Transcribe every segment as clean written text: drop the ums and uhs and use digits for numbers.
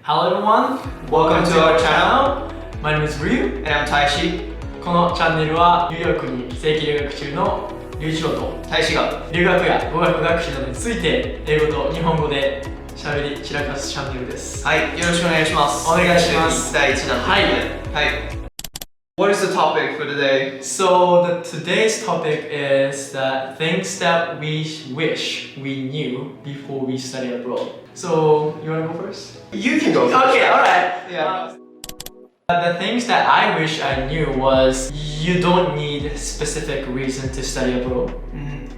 Hello everyone, Welcome to our channel. My name is Ryu. And I'm Taishi. このチャンネルはニューヨークに正規留学中のリュウイチロウとTaishi が留学や語学学習などについて英語と日本語で喋り散らかすチャンネルです。はい、よろしくお願いします。お願いします。第1弾ということで。はい。What is the topic for today? So today's topic is the things that we wish we knew before we study abroad. So you wanna go first? You can go first. Okay, alright. Yeah. The things that I wish I knew was you don't need specific reason to study abroad. Mm-hmm.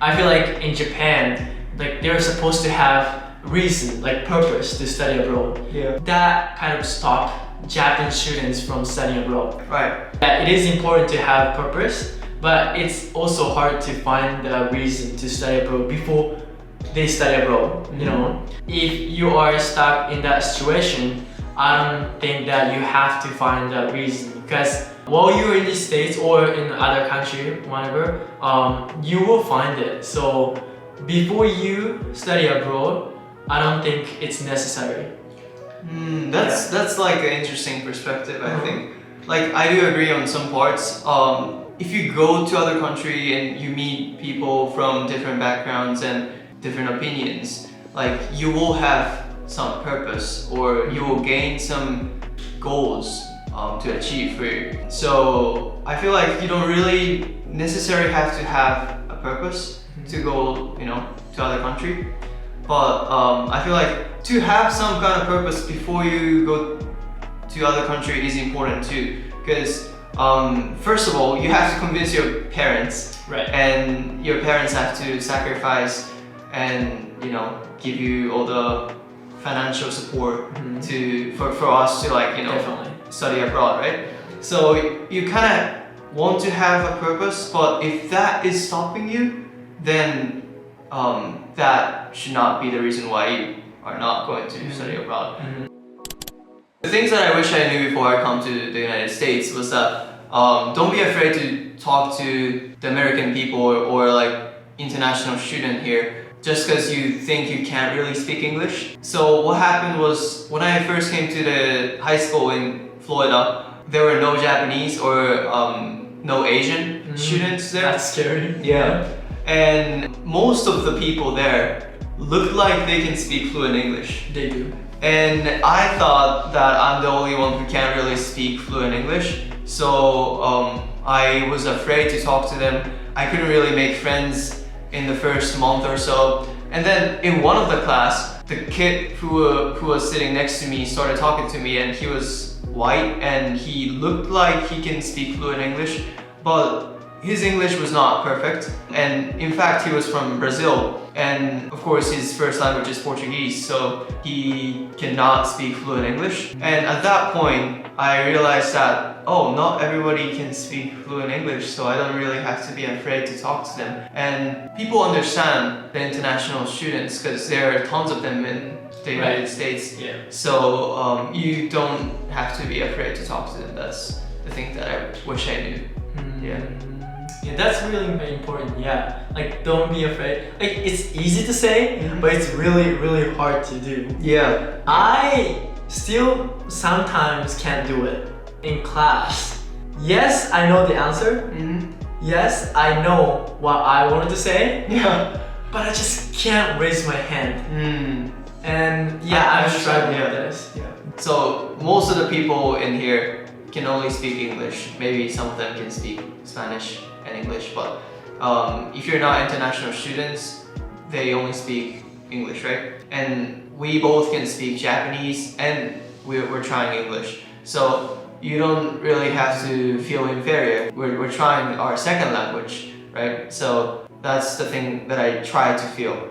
I feel like in Japan, like they're supposed to have reason, like purpose to study abroad. Yeah. That kind of stop Japanese students from studying abroad. Right. Yeah, it is important to have purpose, but it's also hard to find a reason to study abroad before they study abroad. Mm-hmm. You know, if you are stuck in that situation, I don't think that you have to find that reason, because while you're in the States or in other country, whatever, you will find it. So before you study abroad, I don't think it's necessary. That's like an interesting perspective, I think. Like, I do agree on some parts. If you go to other country and you meet people from different backgrounds and different opinions, like you will have some purpose or you will gain some goals to achieve for you. So I feel like you don't really necessarily have to have a purpose to go, to other country. But I feel like to have some kind of purpose before you go to other country is important too. Because first of all, you have to convince your parents, Right. and your parents have to sacrifice and give you all the financial support for us to Definitely. study abroad, right? So you kind of want to have a purpose, but if that is stopping you, then that should not be the reason why you are not going to study abroad. The things that I wish I knew before I come to the United States was that don't be afraid to talk to the American people or like international student here just because you think you can't really speak English. So what happened was when I first came to the high school in Florida, there were no Japanese or no Asian students there. That's scary. Yeah. And most of the people there look like they can speak fluent English. They do. And I thought that I'm the only one who can't really speak fluent English. So I was afraid to talk to them. I couldn't really make friends in the first month or so. And then in one of the class, the kid who was sitting next to me started talking to me, and he was white and he looked like he can speak fluent English, but his English was not perfect. And in fact, he was from Brazil. And of course, his first language is Portuguese, so he cannot speak fluent English. And at that point, I realized that, oh, not everybody can speak fluent English, so I don't really have to be afraid to talk to them. And people understand the international students because there are tons of them in the United States. Yeah. So you don't have to be afraid to talk to them. That's the thing that I wish I knew. Yeah, that's really important. Yeah, like don't be afraid. Like it's easy to say, but it's really, really hard to do. Yeah. I still sometimes can't do it in class. Yes, I know the answer. Yes, I know what I wanted to say. Yeah. But I just can't raise my hand. And yeah, I'm struggling with this. Yeah. So most of the people in here can only speak English. Maybe some of them can speak Spanish and English, but if you're not international students, they only speak English, right? And we both can speak Japanese and we're trying English. So you don't really have to feel inferior. We're trying our second language, right? So that's the thing that I try to feel.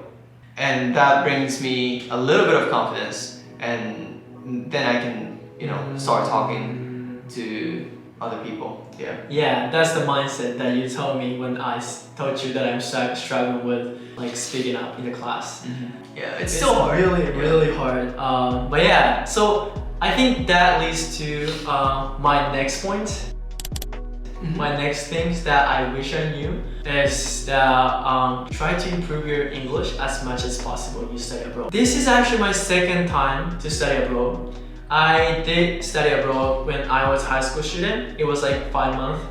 And that brings me a little bit of confidence, and then I can, start talking to other people. Yeah, that's the mindset that you told me when I told you that I'm struggling with like speaking up in the class. Yeah, it's still hard. Really hard. But yeah, so I think that leads to my next point. My next things that I wish I knew is that try to improve your English as much as possible you study abroad. This is actually my second time to study abroad. I did study abroad when I was a high school student. It was like 5 months.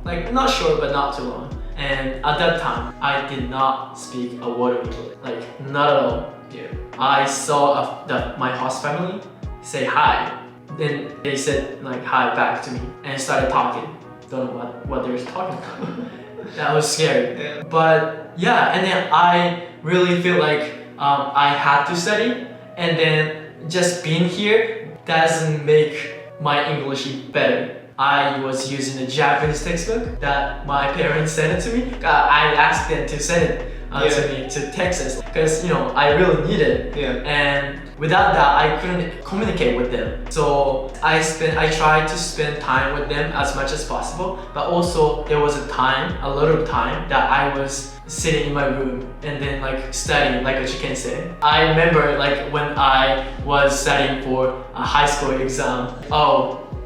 Like not short but not too long. And at that time, I did not speak a word of English. Like not at all. Yeah. I saw my host family say hi. Then they said like hi back to me and started talking. Don't know what they were talking about. That was scary. Yeah. But yeah, and then I really feel like I had to study, and then just being here doesn't make my English better. I was using a Japanese textbook that my parents sent it to me. I asked them to send it to me to Texas because I really need it. Yeah. And without that, I couldn't communicate with them. So I tried to spend time with them as much as possible. But also there was a little time that I was sitting in my room and then like studying, like what you can say. I remember like when I was studying for a high school exam.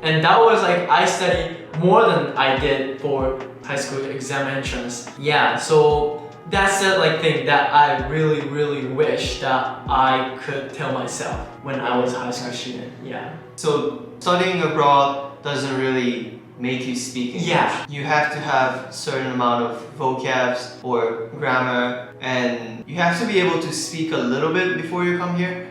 And that was like I studied more than I did for high school exam entrance. Yeah, so that's the thing that I really wish that I could tell myself when I was a high school student. Yeah. So studying abroad doesn't really make you speak English. Yeah. You have to have a certain amount of vocabs or grammar, and you have to be able to speak a little bit before you come here.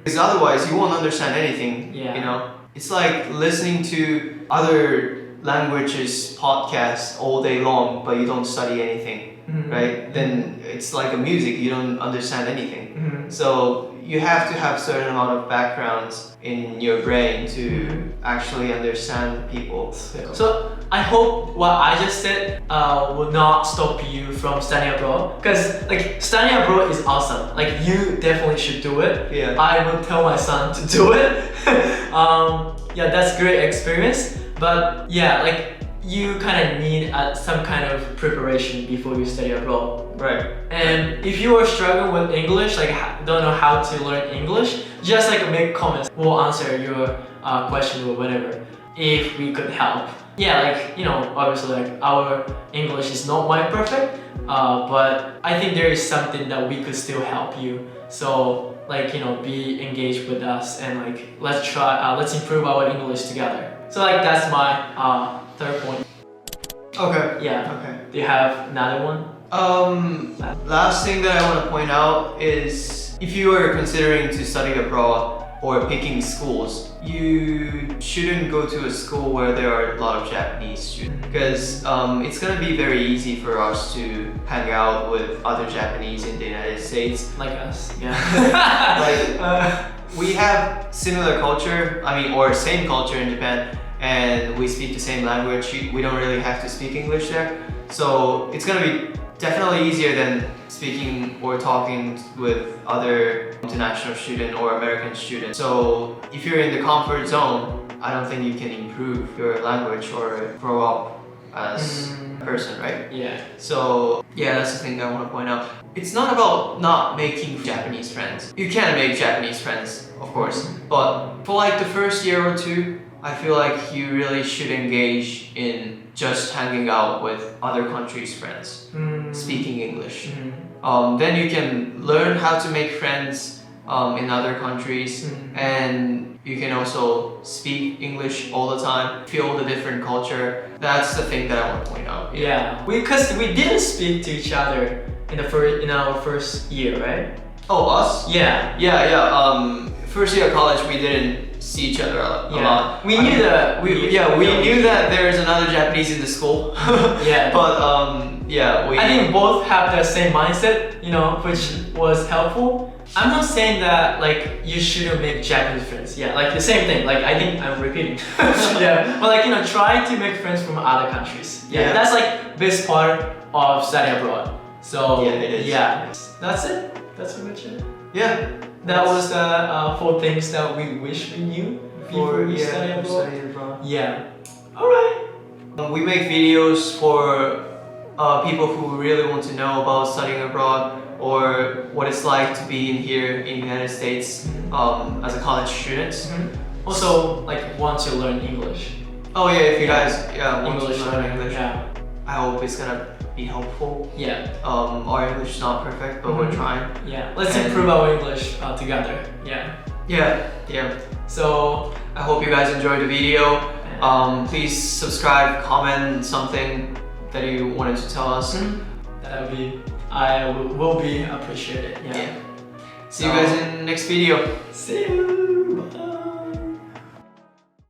Because otherwise you won't understand anything. Yeah. It's like listening to other languages podcasts all day long, but you don't study anything. Right? Then it's like a music, you don't understand anything. So you have to have certain amount of backgrounds in your brain to actually understand people. So I hope what I just said will not stop you from studying abroad, because like studying abroad is awesome. Like you definitely should do it. Yeah. I will tell my son to do it. Yeah, that's great experience. But yeah, like you kind of need some kind of preparation before you study abroad. Right. And if you are struggling with English, like don't know how to learn English, just like make comments. We'll answer your question or whatever if we could help. Yeah, like obviously like our English is not my perfect, but I think there is something that we could still help you. So like be engaged with us and like let's improve our English together. So like that's my third point. Okay. Yeah. Okay. Do you have another one? Last thing that I want to point out is if you are considering to study abroad or picking schools, you shouldn't go to a school where there are a lot of Japanese students, because it's gonna be very easy for us to hang out with other Japanese in the United States. Like us. Yeah. We have similar culture, or same culture in Japan, and we speak the same language. We don't really have to speak English there. So it's gonna be definitely easier than speaking or talking with other international student or American student. So if you're in the comfort zone, I don't think you can improve your language or grow up as a person, right? Yeah. So yeah, that's the thing that I want to point out. It's not about not making Japanese friends. You can make Japanese friends, of course, but for like the first year or two, I feel like you really should engage in just hanging out with other countries' friends, speaking English. Then you can learn how to make friends in other countries, and you can also speak English all the time, feel the different culture. That's the thing that I want to point out. Yeah, because we didn't speak to each other in our first year, right? Oh, us? Yeah. Yeah. First year of college, we didn't see each other a lot. We knew that. We knew that there is another Japanese in the school. Yeah. But I think both have the same mindset, which was helpful. I'm not saying that like you shouldn't make Japanese friends. Yeah, like the same thing. Like I think I'm repeating. Yeah. But like try to make friends from other countries. Yeah. That's like best part of studying abroad. So yeah, it is. Yeah. That's it. That's pretty much it. Yeah. That was the 4 things that we wish we knew before we study abroad. Yeah. Alright. We make videos for people who really want to know about studying abroad or what it's like to be in here in the United States as a college student. Also, like want to learn English. Oh yeah, if you guys want English to learn English, Yeah. I hope it's gonna be helpful. Yeah. Our English is not perfect, but we're trying. Yeah. Let's And- improve our English together. Yeah. Yeah. So I hope you guys enjoyed the video. Please subscribe, comment something that you wanted to tell us. that will be appreciated. Yeah. See you guys in the next video. See you. Bye.